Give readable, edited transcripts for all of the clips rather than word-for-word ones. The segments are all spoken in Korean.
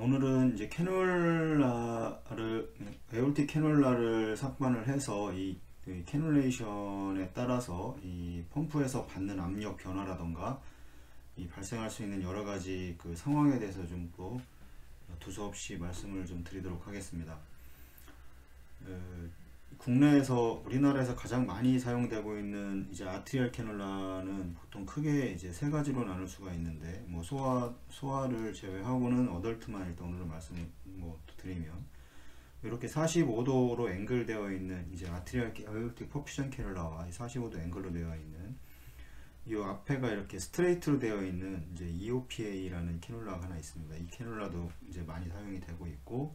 오늘은 이제 캐놀라를 에올틱 캐놀라를 삭반을 해서 이 캐놀레이션에 따라서 이 펌프에서 받는 압력 변화라던가 이 발생할 수 있는 여러 가지 그 상황에 대해서 좀 또 두서없이 말씀을 좀 드리도록 하겠습니다. 국내에서 우리나라에서 가장 많이 사용되고 있는 이제 아트리얼 캐놀라는 보통 크게 이제 세 가지로 나눌 수가 있는데, 뭐 소아를 제외하고는 어덜트만 일단 오늘 말씀을 드리면, 이렇게 45도로 앵글되어 있는 이제 아트리얼 에올틱 퍼퓨전 캐놀라와 45도 앵글로 되어 있는 이 앞에가 이렇게 스트레이트로 되어 있는 이제 EOPA라는 캐놀라가 하나 있습니다. 이 캐놀라도 이제 많이 사용이 되고 있고,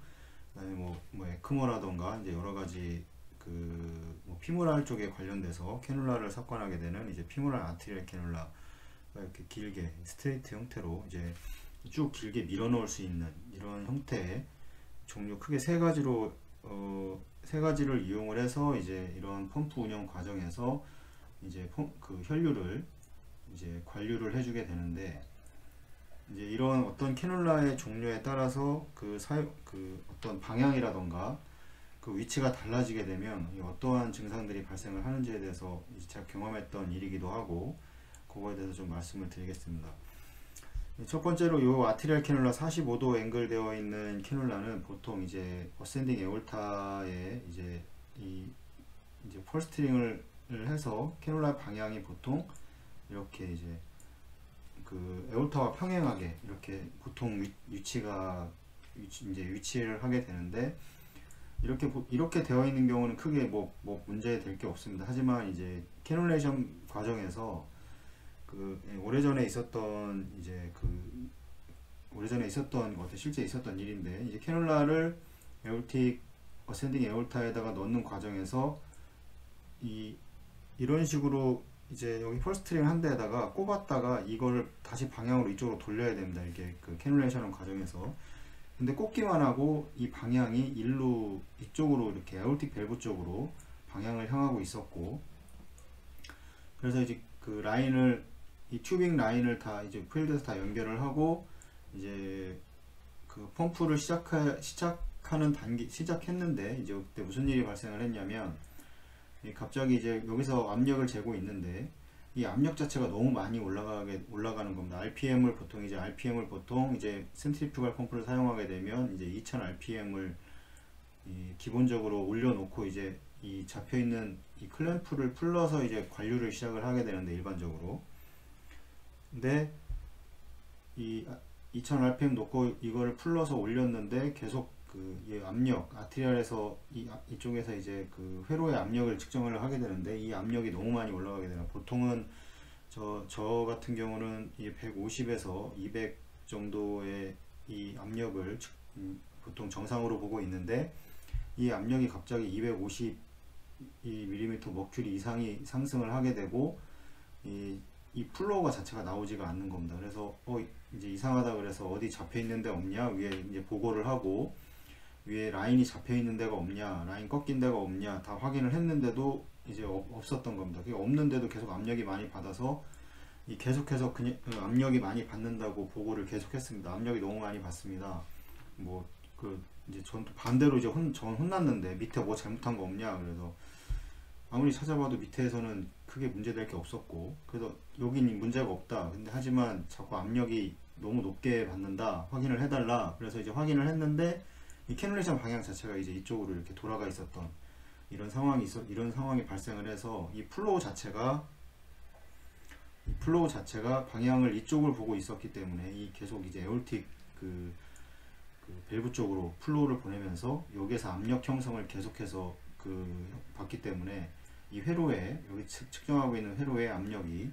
그다음에 뭐 에크모라던가 이제 여러 가지 뭐 피모랄 쪽에 관련돼서 캐놀라를 삭관하게 되는 이제 피모랄 아트리얼 캐놀라가 이렇게 길게 스트레이트 형태로 이제 쭉 길게 밀어 넣을 수 있는 이런 형태의 종류 크게 세 가지로 세 가지를 이용을 해서 이제 이런 펌프 운영 과정에서 이제 그 혈류를 이제 관류를 해주게 되는데, 이제 이런 어떤 캐놀라의 종류에 따라서 그 어떤 방향이라던가 그 위치가 달라지게 되면 어떠한 증상들이 발생을 하는지에 대해서 제가 경험했던 일이기도 하고, 그거에 대해서 좀 말씀을 드리겠습니다. 첫 번째로 이 아트리얼 캐놀라 45도 앵글 되어 있는 캐놀라는 보통 이제 어센딩 에올타에 이제 펄스트링을 해서 캐놀라 방향이 보통 이렇게 이제 그 에올타와 평행하게 이렇게 보통 위치를 하게 되는데, 이렇게 되어 있는 경우는 크게 뭐 문제 될 게 없습니다. 하지만 이제 캐놀레이션 과정에서 오래전에 있었던 실제 있었던 일인데, 이제 캐놀라를 에올틱 어센딩 에올타에다가 넣는 과정에서 이런 식으로 이제 여기 펄스트링 한 대에다가 꼽았다가 이걸 다시 방향으로 이쪽으로 돌려야 됩니다. 이게 그 캐놀레이션 과정에서. 근데 꽂기만 하고 이 방향이 이쪽으로 이렇게 에올틱 밸브 쪽으로 방향을 향하고 있었고, 그래서 이제 그 라인을 이 튜빙 라인을 다 이제 필드에서 다 연결을 하고 이제 그 펌프를 시작했는데, 이제 그때 무슨 일이 발생을 했냐면, 갑자기 이제 여기서 압력을 재고 있는데 이 압력 자체가 너무 많이 올라가는 겁니다. RPM을 보통 이제 센트리퓨갈 펌프를 사용하게 되면 이제 2000 RPM을 기본적으로 올려놓고 이제 이 잡혀있는 이 클램프를 풀러서 이제 관류를 시작을 하게 되는데, 일반적으로. 근데 이 2000 RPM 놓고 이거를 풀러서 올렸는데 계속 이 압력, 아트리얼에서 이쪽에서 이제 그 회로의 압력을 측정을 하게 되는데, 이 압력이 너무 많이 올라가게 되나, 보통은 저 같은 경우는 이 150에서 200 정도의 이 압력을 보통 정상으로 보고 있는데, 이 압력이 갑자기 250mm 머큐리 이상이 상승을 하게 되고 이 플로우가 자체가 나오지가 않는 겁니다. 그래서 이제 이상하다, 그래서 어디 잡혀 있는 데 없냐 위에 이제 보고를 하고, 위에 라인이 잡혀 있는 데가 없냐, 라인 꺾인 데가 없냐 다 확인을 했는데도 이제 없었던 겁니다. 그게 없는데도 계속 압력이 많이 받아서 계속해서 그냥 압력이 많이 받는다고 보고를 계속했습니다. 압력이 너무 많이 받습니다. 이제 전 반대로 이제 전 혼났는데 밑에 뭐 잘못한 거 없냐, 그래서 아무리 찾아봐도 밑에서는 크게 문제될 게 없었고, 그래서 여기는 문제가 없다. 근데 하지만 자꾸 압력이 너무 높게 받는다, 확인을 해달라. 그래서 이제 확인을 했는데 이 캐놀레이션 방향 자체가 이제 이쪽으로 이렇게 돌아가 있었던 이런 상황이 발생을 해서 이 플로우 자체가 방향을 이쪽을 보고 있었기 때문에 계속 이제 에올틱 그 밸브 쪽으로 플로우를 보내면서 여기에서 압력 형성을 계속해서 받기 때문에 이 회로에, 여기 측정하고 있는 회로의 압력이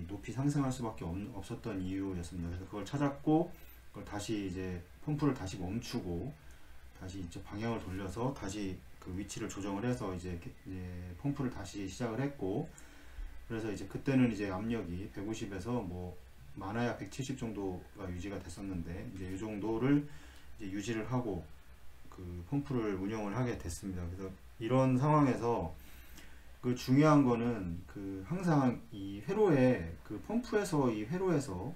높이 상승할 수밖에 없었던 이유였습니다. 그래서 그걸 찾았고, 그걸 다시 이제 펌프를 다시 멈추고 다시 이제 방향을 돌려서 다시 그 위치를 조정을 해서 이제 펌프를 다시 시작을 했고, 그래서 이제 그때는 이제 압력이 150에서 뭐 많아야 170 정도가 유지가 됐었는데, 이제 이 정도를 이제 유지를 하고 그 펌프를 운영을 하게 됐습니다. 그래서 이런 상황에서 중요한 거는 항상 이 회로에 펌프에서 이 회로에서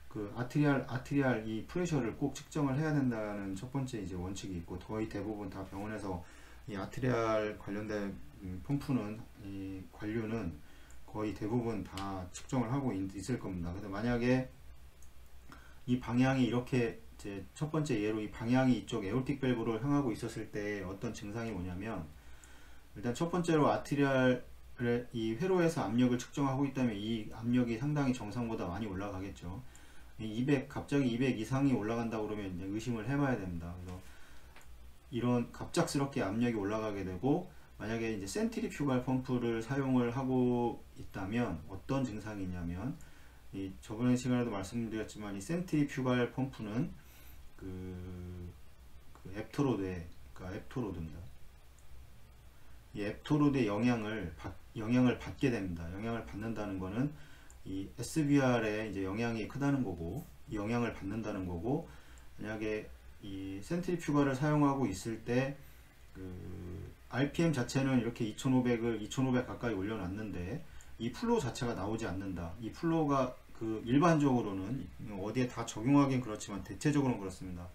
그 아트리알 이 프레셔를 꼭 측정을 해야 된다는 첫 번째 이제 원칙이 있고, 거의 대부분 다 병원에서 이 아트리알 관련된 펌프는 이 관료는 거의 대부분 다 측정을 하고 있을 겁니다. 근데 만약에 이 방향이 이렇게 이제 첫 번째 예로 이 방향이 이쪽 에오틱 밸브를 향하고 있었을 때 어떤 증상이 뭐냐면, 일단 첫 번째로 아트리알의 이 회로에서 압력을 측정하고 있다면 이 압력이 상당히 정상보다 많이 올라가겠죠. 200 갑자기 200 이상이 올라간다 그러면 이제 의심을 해봐야 됩니다. 그래서 이런 갑작스럽게 압력이 올라가게 되고, 만약에 이제 센트리퓨갈 펌프를 사용을 하고 있다면 어떤 증상이 있냐면, 이 저번에 시간에도 말씀드렸지만 이 센트리퓨갈 펌프는 그 앱토로드입니다. 이 앱토로드의 영향을 받게 됩니다. 영향을 받는다는 거는 이 SBR에 이제 영향이 크다는 거고, 이 영향을 받는다는 거고, 만약에 이 센트리퓨가를 사용하고 있을 때 그 RPM 자체는 이렇게 2500 가까이 올려놨는데 이 플로우 자체가 나오지 않는다. 이 플로우가 그 일반적으로는 어디에 다 적용하긴 그렇지만 대체적으로는 그렇습니다.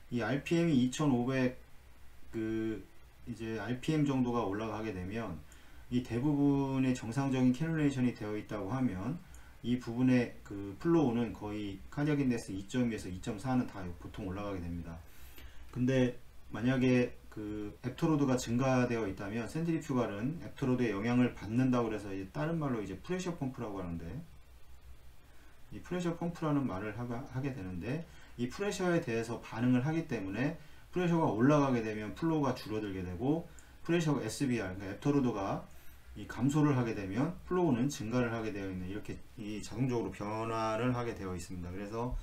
이 RPM이 2500 그 이제 RPM 정도가 올라가게 되면 이 대부분의 정상적인 캐뉼레이션이 되어 있다고 하면 이 부분의 그 플로우는 거의 카디악 인덱스 2.2에서 2.4는 다 보통 올라가게 됩니다. 근데 만약에 그 앱토로드가 증가되어 있다면 센트리퓨갈은 앱토로드의 영향을 받는다고 해서 이제 다른 말로 이제 프레셔 펌프라고 하는데, 이 프레셔 펌프라는 말을 하게 되는데, 이 프레셔에 대해서 반응을 하기 때문에 프레셔가 올라가게 되면 플로우가 줄어들게 되고, 프레셔 SBR 그러니까 앱토로드가 이 감소를 하게 되면 플로우는 증가를 하게 되어 있는, 이렇게 이 자동적으로 변화를 하게 되어 있습니다. 그래서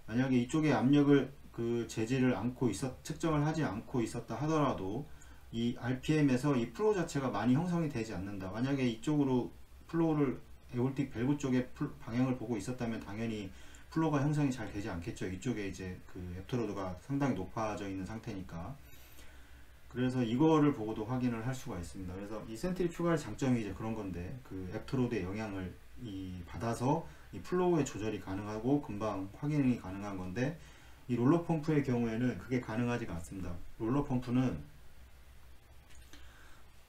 만약에 이쪽에 압력을 그 재지를 않고 측정을 하지 않고 있었다 하더라도 이 RPM에서 이 플로우 자체가 많이 형성이 되지 않는다. 만약에 이쪽으로 플로우를 에올틱 밸브 쪽에 방향을 보고 있었다면 당연히 플로우가 형성이 잘 되지 않겠죠. 이쪽에 이제 그 앱토로드가 상당히 높아져 있는 상태니까. 그래서 이거를 보고도 확인을 할 수가 있습니다. 그래서 이 센트리퓨갈 장점이 이제 그런 건데, 그 앱토로드의 영향을 받아서 이 플로우의 조절이 가능하고 금방 확인이 가능한 건데, 이 롤러 펌프의 경우에는 그게 가능하지가 않습니다. 롤러 펌프는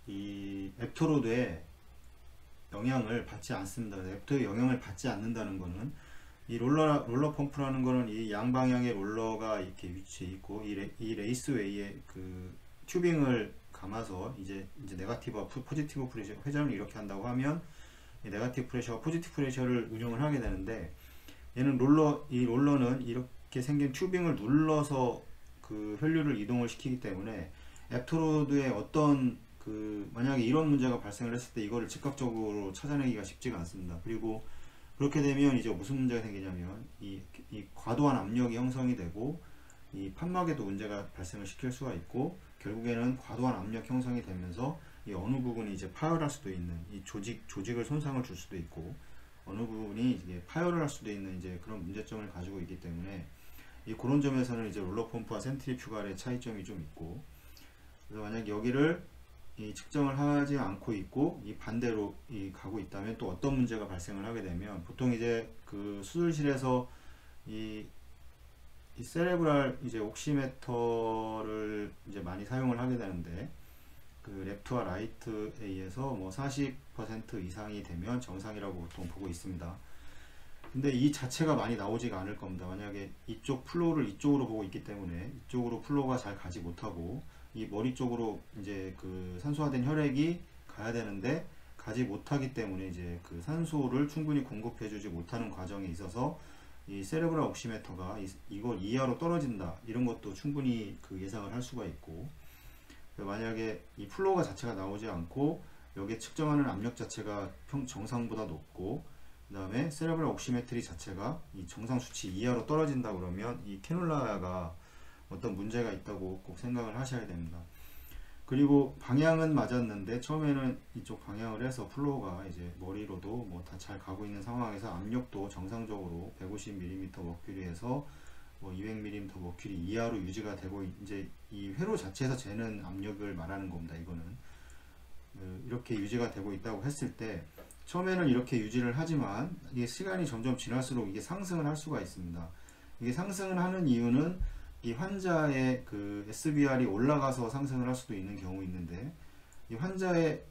이 앱토로드의 영향을 받지 않습니다. 앱토로드의 영향을 받지 않는다는 거는, 이 롤러 펌프라는 거는 이 양방향의 롤러가 이렇게 위치해 있고, 이 레이스웨이에 그 튜빙을 감아서 이제 네거티브와 포지티브 프레셔 회전을 이렇게 한다고 하면 이 네거티브 프레셔와 포지티브 프레셔를 운영을 하게 되는데, 얘는 이 롤러는 이렇게 생긴 튜빙을 눌러서 그 혈류를 이동을 시키기 때문에 앱토로드의 어떤 그 만약에 이런 문제가 발생을 했을 때 이거를 즉각적으로 찾아내기가 쉽지가 않습니다. 그리고 그렇게 되면 이제 무슨 문제가 생기냐면 이 과도한 압력이 형성이 되고 이 판막에도 문제가 발생을 시킬 수가 있고, 결국에는 과도한 압력 형성이 되면서 이 어느 부분이 이제 파열할 수도 있는, 이 조직을 손상을 줄 수도 있고, 어느 부분이 이제 파열을 할 수도 있는 이제 그런 문제점을 가지고 있기 때문에, 이 그런 점에서는 이제 롤러 펌프와 센트리퓨갈의 차이점이 좀 있고, 그래서 만약 여기를 이 측정을 하지 않고 있고 이 반대로 가고 있다면 또 어떤 문제가 발생을 하게 되면, 보통 이제 그 수술실에서 이 세레브랄 이제 옥시메터를 이제 많이 사용을 하게 되는데, 그 레프트와 라이트에 의해서 뭐 40% 이상이 되면 정상이라고 보통 보고 있습니다. 근데 이 자체가 많이 나오지가 않을 겁니다. 만약에 이쪽 플로우를 이쪽으로 보고 있기 때문에 이쪽으로 플로우가 잘 가지 못하고 이 머리 쪽으로 이제 그 산소화된 혈액이 가야 되는데 가지 못하기 때문에 이제 그 산소를 충분히 공급해주지 못하는 과정에 있어서 이 세레브랄 옥시메터가 이걸 이하로 떨어진다, 이런 것도 충분히 그 예상을 할 수가 있고, 만약에 이 플로우가 자체가 나오지 않고 여기에 측정하는 압력 자체가 정상보다 높고, 그 다음에 세레브랄 옥시메트리 자체가 이 정상 수치 이하로 떨어진다 그러면 이 캐놀라가 어떤 문제가 있다고 꼭 생각을 하셔야 됩니다. 그리고 방향은 맞았는데 처음에는 이쪽 방향을 해서 플로우가 이제 머리로도 뭐 다 잘 가고 있는 상황에서 압력도 정상적으로 150mm 머큐리에서 뭐 200mm 머큐리 이하로 유지가 되고, 이제 이 회로 자체에서 재는 압력을 말하는 겁니다. 이거는 이렇게 유지가 되고 있다고 했을 때 처음에는 이렇게 유지를 하지만 이게 시간이 점점 지날수록 이게 상승을 할 수가 있습니다. 이게 상승을 하는 이유는 이 환자의 그 SBR이 올라가서 상승을 할 수도 있는 경우 있는데, 이 환자의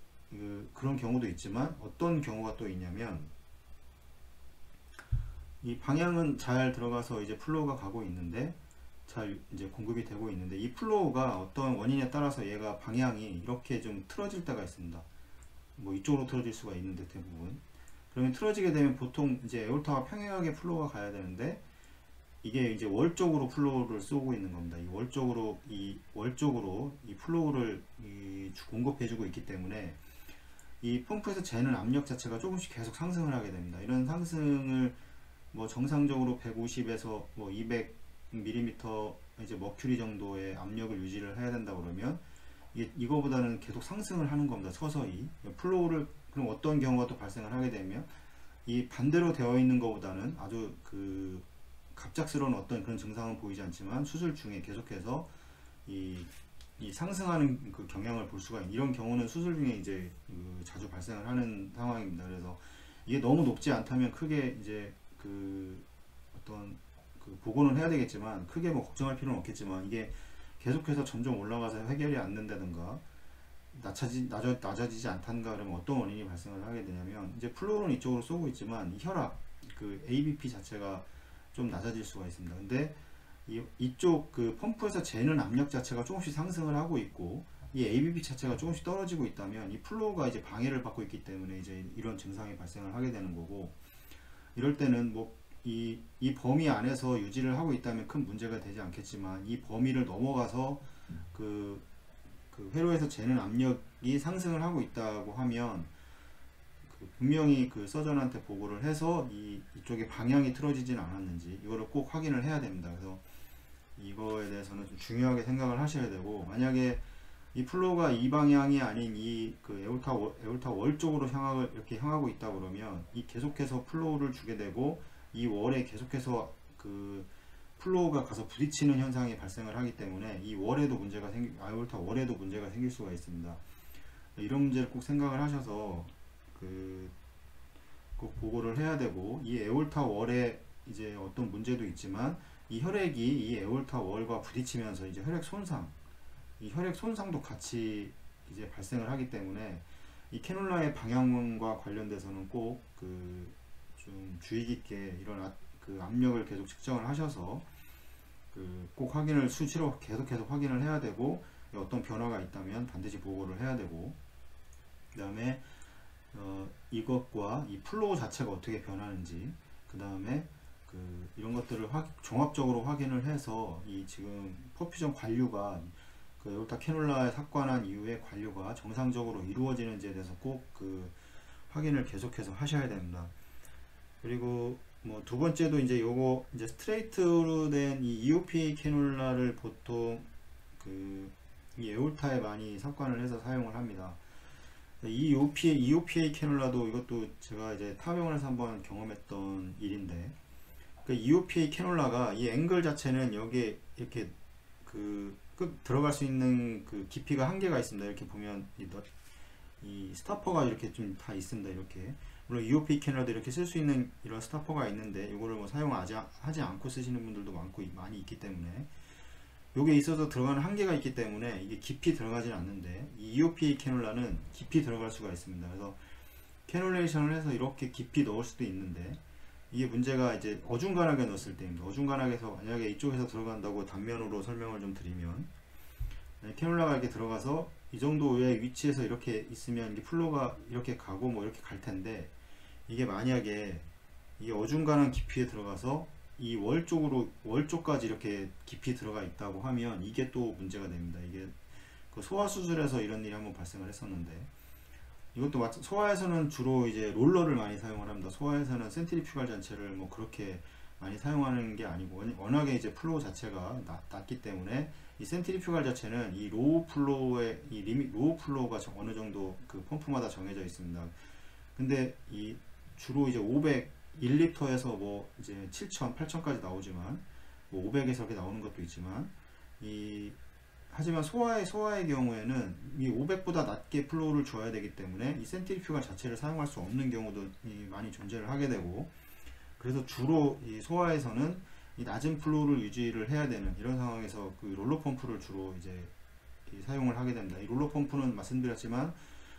그런 경우도 있지만 어떤 경우가 또 있냐면, 이 방향은 잘 들어가서 이제 플로우가 가고 있는데, 잘 이제 공급이 되고 있는데, 이 플로우가 어떤 원인에 따라서 얘가 방향이 이렇게 좀 틀어질 때가 있습니다. 뭐 이쪽으로 틀어질 수가 있는데 대부분. 그러면 틀어지게 되면 보통 이제 에올타가 평행하게 플로우가 가야 되는데, 이게 이제 월적으로 플로우를 쏘고 있는 겁니다. 이 월적으로 이 플로우를 공급해주고 있기 때문에 이 펌프에서 재는 압력 자체가 조금씩 계속 상승을 하게 됩니다. 이런 상승을 뭐 정상적으로 150에서 뭐 200mm 이제 머큐리 정도의 압력을 유지를 해야 된다 그러면 이거보다는 계속 상승을 하는 겁니다. 서서히 플로우를. 그럼 어떤 경우가 또 발생을 하게 되면 이 반대로 되어 있는 것보다는 아주 그 갑작스러운 어떤 그런 증상은 보이지 않지만 수술 중에 계속해서 이 상승하는 그 경향을 볼 수가 있는, 이런 경우는 수술 중에 이제 자주 발생을 하는 상황입니다. 그래서 이게 너무 높지 않다면 크게 이제 그 어떤 그 보고는 해야 되겠지만 크게 뭐 걱정할 필요는 없겠지만, 이게 계속해서 점점 올라가서 해결이 안 된다든가 낮아지지 않다든가 그러면 어떤 원인이 발생을 하게 되냐면, 이제 플로우는 이쪽으로 쏘고 있지만 이 혈압 그 ABP 자체가 좀 낮아질 수가 있습니다. 근데 이쪽 그 펌프에서 재는 압력 자체가 조금씩 상승을 하고 있고 이 ABP 자체가 조금씩 떨어지고 있다면 이 플로우가 이제 방해를 받고 있기 때문에 이제 이런 증상이 발생을 하게 되는 거고, 이럴 때는 뭐 이 범위 안에서 유지를 하고 있다면 큰 문제가 되지 않겠지만, 이 범위를 넘어가서 그 회로에서 재는 압력이 상승을 하고 있다고 하면 분명히 그 서전한테 보고를 해서 이쪽에 방향이 틀어지진 않았는지 이거를 꼭 확인을 해야 됩니다. 그래서 이거에 대해서는 좀 중요하게 생각을 하셔야 되고, 만약에 이 플로우가 이 방향이 아닌 이 그 에올타 월 쪽으로 이렇게 향하고 있다 그러면 이 계속해서 플로우를 주게 되고 이 월에 계속해서 그 플로우가 가서 부딪히는 현상이 발생을 하기 때문에 이 월에도 에올타 월에도 문제가 생길 수가 있습니다. 이런 문제를 꼭 생각을 하셔서 꼭 보고를 해야 되고, 이 에올타 월에 이제 어떤 문제도 있지만 이 혈액이 이 에올타 월과 부딪히면서 이제 이 혈액 손상도 같이 이제 발생을 하기 때문에 이 캐놀라의 방향과 관련돼서는 꼭 좀 주의 깊게 이런 그 압력을 계속 측정을 하셔서 꼭 확인을 수시로 계속해서 확인을 해야 되고, 어떤 변화가 있다면 반드시 보고를 해야 되고, 그 다음에 이것과 이 플로우 자체가 어떻게 변하는지, 그 다음에 이런 것들을 종합적으로 확인을 해서 이 지금 퍼퓨전 관류가 그 에올타 캐놀라에 삭관한 이후에 관류가 정상적으로 이루어지는지에 대해서 꼭 확인을 계속해서 하셔야 됩니다. 그리고 뭐 두 번째도 이제 요거 이제 스트레이트로 된 이 EOPA 캐놀라를 보통 이 에올타에 많이 삭관을 해서 사용을 합니다. 이 EOPA 캐놀라도 이것도 제가 이제 타병원에서 한번 경험했던 일인데, 그 EOPA 캐놀라가 이 앵글 자체는 여기에 이렇게 끝 들어갈 수 있는 그 깊이가 한계가 있습니다. 이렇게 보면 이 스타퍼가 이렇게 좀 다 있습니다. 이렇게 물론 EOPA 캐놀라도 이렇게 쓸 수 있는 이런 스타퍼가 있는데 이거를 뭐 사용하지 않고 쓰시는 분들도 많이 있기 때문에, 요게 있어서 들어가는 한계가 있기 때문에 이게 깊이 들어가진 않는데, 이 EOPA 캐놀라는 깊이 들어갈 수가 있습니다. 그래서 캐놀레이션을 해서 이렇게 깊이 넣을 수도 있는데, 이게 문제가 이제 어중간하게 넣었을 때입니다. 어중간하게 해서 만약에 이쪽에서 들어간다고 단면으로 설명을 좀 드리면, 캐놀라가 이렇게 들어가서 이 정도의 위치에서 이렇게 있으면 이게 플로우가 이렇게 가고 뭐 이렇게 갈 텐데, 이게 만약에 이게 어중간한 깊이에 들어가서 이 월 쪽까지 이렇게 깊이 들어가 있다고 하면 이게 또 문제가 됩니다. 이게 그 소아 수술에서 이런 일이 한번 발생을 했었는데, 이것도 소아에서는 주로 이제 롤러를 많이 사용을 합니다. 소아에서는 센트리퓨갈 잔체를 뭐 그렇게 많이 사용하는 게 아니고, 워낙에 이제 플로우 자체가 낮기 때문에 이 센트리퓨갈 자체는 이 로우 플로우의 로우 플로우가 어느 정도 그 펌프마다 정해져 있습니다. 근데 주로 이제 1리터에서 뭐 이제 7,000, 8,000까지 나오지만, 뭐 500에서 이렇게 나오는 것도 있지만, 이 하지만 소화의 경우에는 이 500보다 낮게 플로우를 줘야 되기 때문에 이 센트리퓨가 자체를 사용할 수 없는 경우도 많이 존재를 하게 되고, 그래서 주로 이 소화에서는 이 낮은 플로우를 유지를 해야 되는 이런 상황에서 그 롤러 펌프를 주로 이제 사용을 하게 됩니다. 이 롤러 펌프는 말씀드렸지만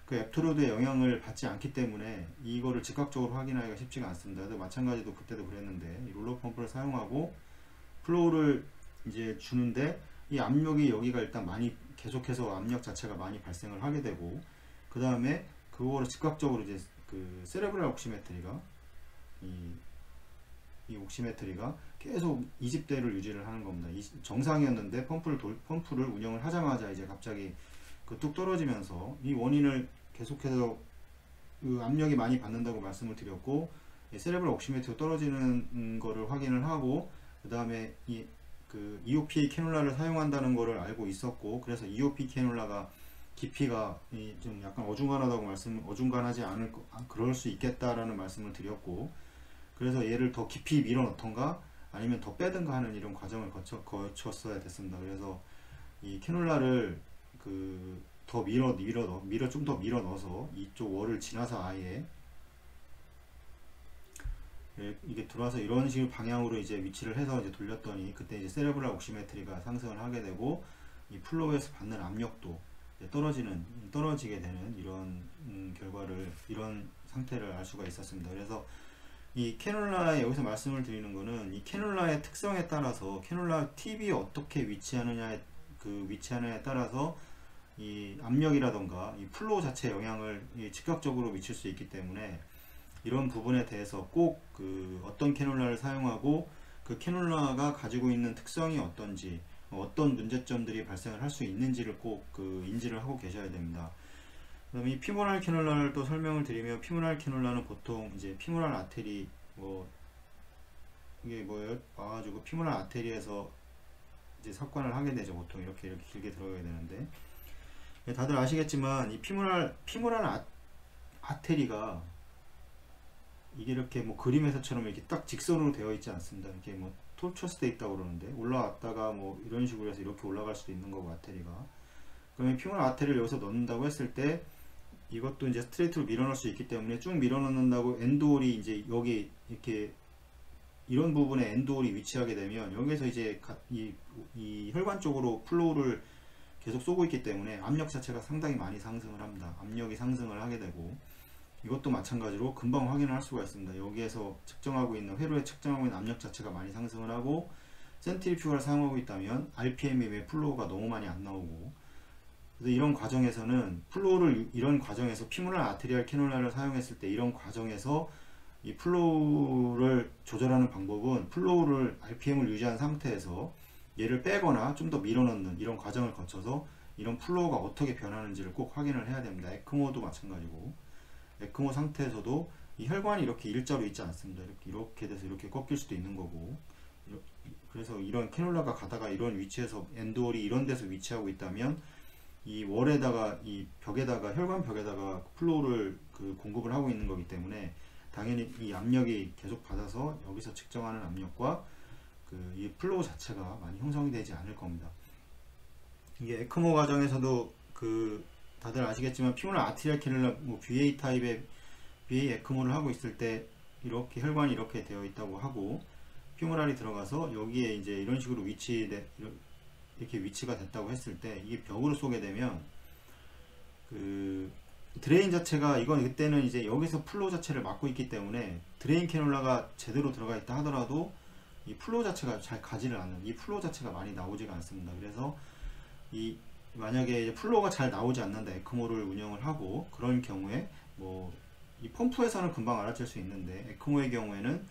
그 앱트로드의 영향을 받지 않기 때문에 이거를 즉각적으로 확인하기가 쉽지가 않습니다. 그래도 마찬가지로 그때도 그랬는데, 이 롤러 펌프를 사용하고 플로우를 이제 주는데 이 압력이 여기가 일단 많이 계속해서 압력 자체가 많이 발생을 하게 되고, 그 다음에 그거를 즉각적으로 이제 그 세레브랄 옥시메트리가 이 옥시메트리가 계속 20대를 유지를 하는 겁니다. 정상이었는데 펌프를 운영을 하자마자 이제 갑자기 그 뚝 떨어지면서, 이 원인을 계속해서 그 압력이 많이 받는다고 말씀을 드렸고, 세레브랄 옥시메트리가 떨어지는 거를 확인을 하고, 그 다음에 그 EOPA 캐놀라를 사용한다는 거를 알고 있었고, 그래서 EOP 캐놀라가 깊이가 좀 약간 어중간하지 않을 그럴 수 있겠다라는 말씀을 드렸고, 그래서 얘를 더 깊이 밀어 넣던가 아니면 더 빼든가 하는 이런 과정을 거쳤어야 됐습니다. 그래서 이 캐놀라를 그 더 좀 더 밀어 넣어서 이쪽 월을 지나서 아예 이게 들어와서 이런 식으로 방향으로 이제 위치를 해서 이제 돌렸더니, 그때 이제 세레브랄 옥시메트리가 상승을 하게 되고 이 플로우에서 받는 압력도 떨어지게 되는 이런 이런 상태를 알 수가 있었습니다. 그래서 이 캐놀라에 여기서 말씀을 드리는 거는, 이 캐놀라의 특성에 따라서 캐놀라 팁이 어떻게 위치하느냐에 따라서 이 압력이라던가 이 플로우 자체에 영향을 즉각적으로 미칠 수 있기 때문에, 이런 부분에 대해서 꼭 그 어떤 캐놀라를 사용하고 그 캐놀라가 가지고 있는 특성이 어떤지, 어떤 문제점들이 발생을 할 수 있는지를 꼭 그 인지를 하고 계셔야 됩니다. 그다음에 이 피모랄 캐놀라를 또 설명을 드리면, 피모랄 캐놀라는 보통 이제 피모랄 아테리 이게 뭐예요? 와가지고 피모랄 아테리에서 이제 삽관을 하게 되죠. 보통 이렇게 길게 들어가게 되는데, 다들 아시겠지만 이 피모랄 아테리가 이게 이렇게 뭐 그림에서처럼 이렇게 딱 직선으로 되어 있지 않습니다. 이렇게 뭐 톨처스 돼 있다고 그러는데, 올라왔다가 뭐 이런 식으로 해서 이렇게 올라갈 수도 있는 거고, 아테리가. 그러면 피모랄 아테리를 여기서 넣는다고 했을 때 이것도 이제 스트레이트로 밀어넣을 수 있기 때문에 쭉 밀어넣는다고 엔드홀이 이제 여기 이렇게 이런 부분에 엔드홀이 위치하게 되면, 여기서 이제 이 혈관 쪽으로 플로우를 계속 쏘고 있기 때문에 압력 자체가 상당히 많이 상승을 합니다. 압력이 상승을 하게 되고, 이것도 마찬가지로 금방 확인을 할 수가 있습니다. 여기에서 회로에 측정하고 있는 압력 자체가 많이 상승을 하고, 센트리퓨가를 사용하고 있다면 RPM이 왜 플로우가 너무 많이 안 나오고, 그래서 이런 과정에서 피모랄 아테리얼 캐놀라를 사용했을 때, 이런 과정에서 이 플로우를 조절하는 방법은, 플로우를 RPM을 유지한 상태에서 얘를 빼거나 좀 더 밀어넣는 이런 과정을 거쳐서 이런 플로우가 어떻게 변하는지를 꼭 확인을 해야 됩니다. 에크모도 마찬가지고, 에크모 상태에서도 이 혈관이 이렇게 일자로 있지 않습니다. 이렇게 돼서 이렇게 꺾일 수도 있는 거고, 그래서 이런 캐놀라가 가다가 이런 위치에서 엔드홀이 이런 데서 위치하고 있다면, 이 월에다가 이 벽에다가 혈관 벽에다가 플로우를 공급을 하고 있는 거기 때문에, 당연히 이 압력이 계속 받아서 여기서 측정하는 압력과 이 플로우 자체가 많이 형성이 되지 않을 겁니다. 이게 에크모 과정에서도 다들 아시겠지만 피모랄 아테리얼 캐놀라 BA 타입의 BA 에크모를 하고 있을 때 이렇게 혈관이 이렇게 되어 있다고 하고, 피모랄이 들어가서 여기에 이제 이런 식으로 이렇게 위치가 됐다고 했을 때, 이게 벽으로 쏘게 되면 드레인 자체가, 그때는 이제 여기서 플로우 자체를 막고 있기 때문에 드레인 캐놀라가 제대로 들어가 있다 하더라도 이 플로우 자체가 잘 가지를 않는, 이 플로우 자체가 많이 나오지가 않습니다. 그래서 만약에 이제 플로우가 잘 나오지 않는다, 에크모를 운영을 하고, 그런 경우에 이 펌프에서는 금방 알아챌 수 있는데, 에크모의 경우에는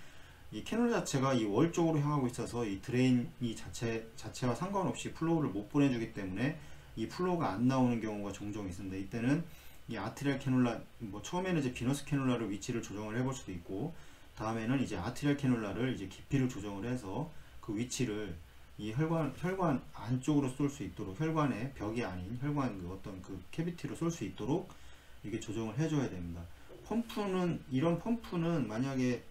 이 캐놀 자체가 이 월 쪽으로 향하고 있어서 이 드레인 자체와 상관없이 플로우를 못 보내주기 때문에 이 플로우가 안 나오는 경우가 종종 있습니다. 이때는 이 아트리얼 캐놀라, 처음에는 이제 비너스 캐놀라를 위치를 조정을 해볼 수도 있고, 다음에는 이제 아트리얼 캐놀라를 이제 깊이를 조정을 해서 그 위치를 이 혈관 안쪽으로 쏠 수 있도록, 혈관의 벽이 아닌 혈관 어떤 캐비티로 쏠 수 있도록 이게 조정을 해줘야 됩니다. 이런 펌프는 만약에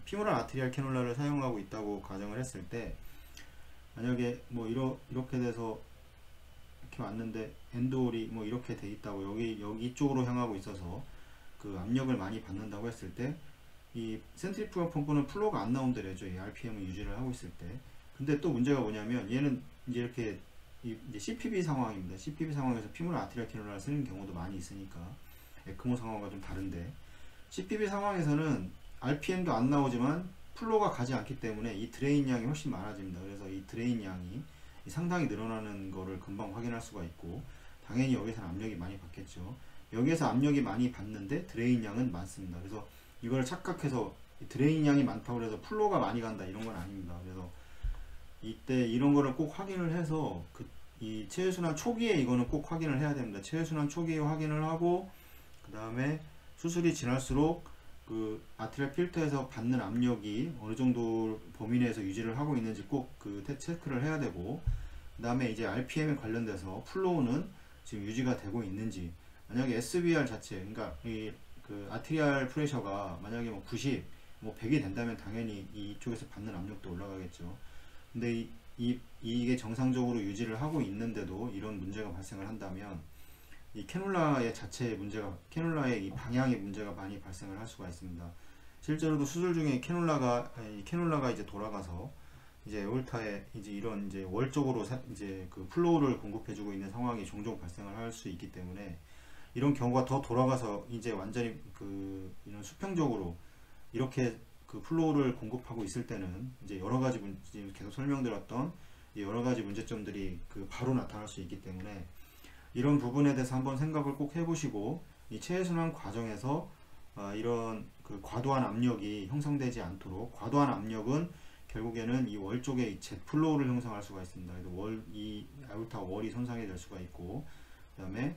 피모랄 아테리얼 캐놀라를 사용하고 있다고 가정을 했을 때, 만약에 이렇게 돼서 이렇게 왔는데 엔드홀이 뭐 이렇게 돼 있다고 여기 쪽으로 향하고 있어서 그 압력을 많이 받는다고 했을 때 이 센트리퓨gal 펌프는 플로우가 안 나온다래죠. 이 RPM을 유지를 하고 있을 때. 근데 또 문제가 뭐냐면 얘는 이제 이렇게 이제 CPB 상황입니다. CPB 상황에서 피모랄 아트리얼 캐놀라를 쓰는 경우도 많이 있으니까 에크모 상황과 좀 다른데, CPB 상황에서는 RPM도 안 나오지만 플로우가 가지 않기 때문에 이 드레인 양이 훨씬 많아집니다. 그래서 이 드레인 양이 상당히 늘어나는 거를 금방 확인할 수가 있고, 당연히 여기서는 압력이 많이 받겠죠. 여기에서 압력이 많이 받는데 드레인 양은 많습니다. 그래서 이걸 착각해서 드레인 양이 많다고 해서 플로우가 많이 간다 이런 건 아닙니다. 그래서 이때 이런 거를 꼭 확인을 해서 이 체외순환 초기에 이거는 꼭 확인을 해야 됩니다. 체외순환 초기에 확인을 하고, 그 다음에 수술이 지날수록 그 아트리얼 필터에서 받는 압력이 어느 정도 범위 내에서 유지를 하고 있는지 꼭 그 체크를 해야 되고, 그 다음에 이제 RPM에 관련돼서 플로우는 지금 유지가 되고 있는지, 만약에 SBR 자체, 그러니까 그 아트리얼 프레셔가 만약에 뭐 90, 뭐 100이 된다면 당연히 이쪽에서 받는 압력도 올라가겠죠. 근데 이게 정상적으로 유지를 하고 있는데도 이런 문제가 발생을 한다면 이 캐놀라의 자체의 문제가, 캐놀라의 이 방향의 문제가 많이 발생을 할 수가 있습니다. 실제로도 수술 중에 캐놀라가 이제 돌아가서 이제 에올타에 이제 이런 이제 월적으로 이제 그 플로우를 공급해주고 있는 상황이 종종 발생을 할 수 있기 때문에, 이런 경우가 더 돌아가서 이제 완전히 이런 수평적으로 이렇게 그 플로우를 공급하고 있을 때는 이제 여러 가지 지금 계속 설명드렸던 여러 가지 문제점들이 바로 나타날 수 있기 때문에, 이런 부분에 대해서 한번 생각을 꼭 해보시고, 이 체외순환 과정에서 이런 과도한 압력이 형성되지 않도록, 과도한 압력은 결국에는 이 월 쪽에 이 젯 플로우를 형성할 수가 있습니다. 그래서 이 아orta 월이 손상이 될 수가 있고, 그 다음에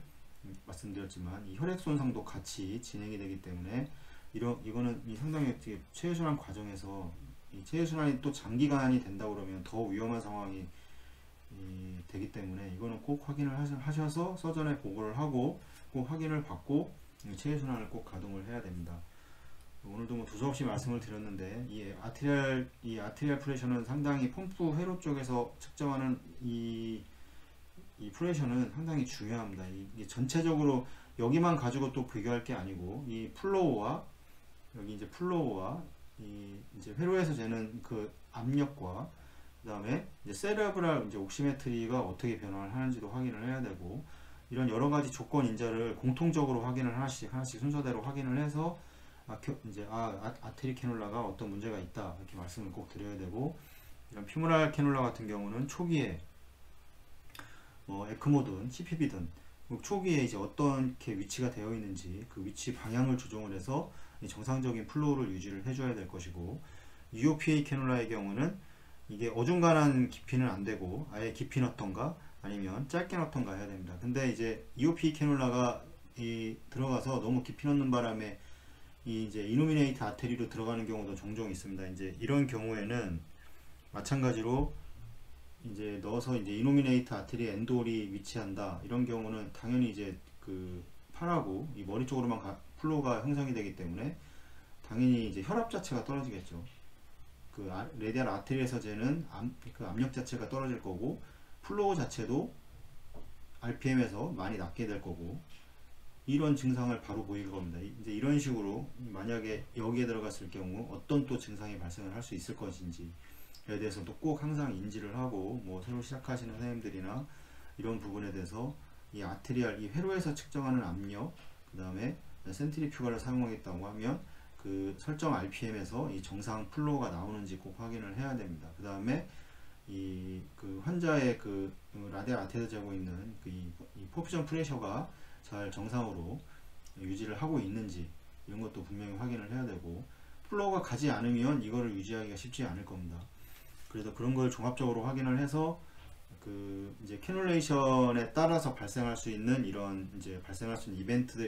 말씀드렸지만 이 혈액 손상도 같이 진행이 되기 때문에 이거는 상당히 체외순환 과정에서 이 체외순환이 또 장기간이 된다 그러면 더 위험한 상황이 되기 때문에, 이거는 꼭 확인을 하셔서 서전에 보고를 하고 꼭 확인을 받고 체외순환을 꼭 가동을 해야 됩니다. 오늘도 뭐 두서없이 말씀을 드렸는데, 이 아트리얼 프레셔는 상당히 펌프 회로 쪽에서 측정하는 이 프레셔는 상당히 중요합니다. 이게 전체적으로 여기만 가지고 또 비교할 게 아니고, 이 플로우와 여기 이제 플로우와 이제 회로에서 재는 그 압력과, 그 다음에 이제 세레브랄 이제 옥시메트리가 어떻게 변화를 하는지도 확인을 해야 되고, 이런 여러 가지 조건 인자를 공통적으로 확인을 하나씩 순서대로 확인을 해서 이제 아테리 캐놀라가 어떤 문제가 있다 이렇게 말씀을 꼭 드려야 되고, 이런 피모랄 캐놀라 같은 경우는 초기에 뭐 에크모든 CPB든 초기에 이제 어떻게 위치가 되어 있는지 그 위치 방향을 조정을 해서 정상적인 플로우를 유지를 해줘야 될 것이고, UOPA 캐놀라의 경우는 이게 어중간한 깊이는 안 되고 아예 깊이 넣던가 아니면 짧게 넣던가 해야 됩니다. 근데 이제 EOPA 캐놀라가 들어가서 너무 깊이 넣는 바람에 이제 이노미네이트 아테리로 들어가는 경우도 종종 있습니다. 이제 이런 경우에는 마찬가지로 이제 넣어서 이제 이노미네이트 아테리 엔돌이 위치한다 이런 경우는 당연히 이제 팔하고 이 머리 쪽으로만 플로우가 형성이 되기 때문에 당연히 이제 혈압 자체가 떨어지겠죠. 레디알 아테리에서 재는 그 압력 자체가 떨어질 거고, 플로우 자체도 RPM에서 많이 낮게 될 거고, 이런 증상을 바로 보일 겁니다. 이제 이런 식으로 만약에 여기에 들어갔을 경우 어떤 또 증상이 발생을 할 수 있을 것인지에 대해서도 꼭 항상 인지를 하고, 뭐 새로 시작하시는 선생님들이나 이런 부분에 대해서 이 아트리알, 이 회로에서 측정하는 압력, 그 다음에 센트리퓨가를 사용하겠다고 하면 그 설정 RPM에서 이 정상 플로우가 나오는지 꼭 확인을 해야 됩니다. 그 다음에 환자의 라디알 아테리에서 재고 있는 이 퍼퓨전 프레셔가 잘 정상으로 유지를 하고 있는지 이런 것도 분명히 확인을 해야 되고, 플로우가 가지 않으면 이거를 유지하기가 쉽지 않을 겁니다. 그래서 그런 걸 종합적으로 확인을 해서 이제 캐놀레이션에 따라서 발생할 수 있는 이런 이제 발생할 수 있는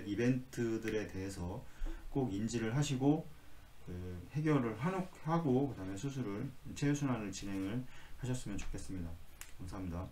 이벤트들에 대해서 꼭 인지를 하시고 해결을 하고 그 다음에 체외순환을 진행을 하셨으면 좋겠습니다. 감사합니다.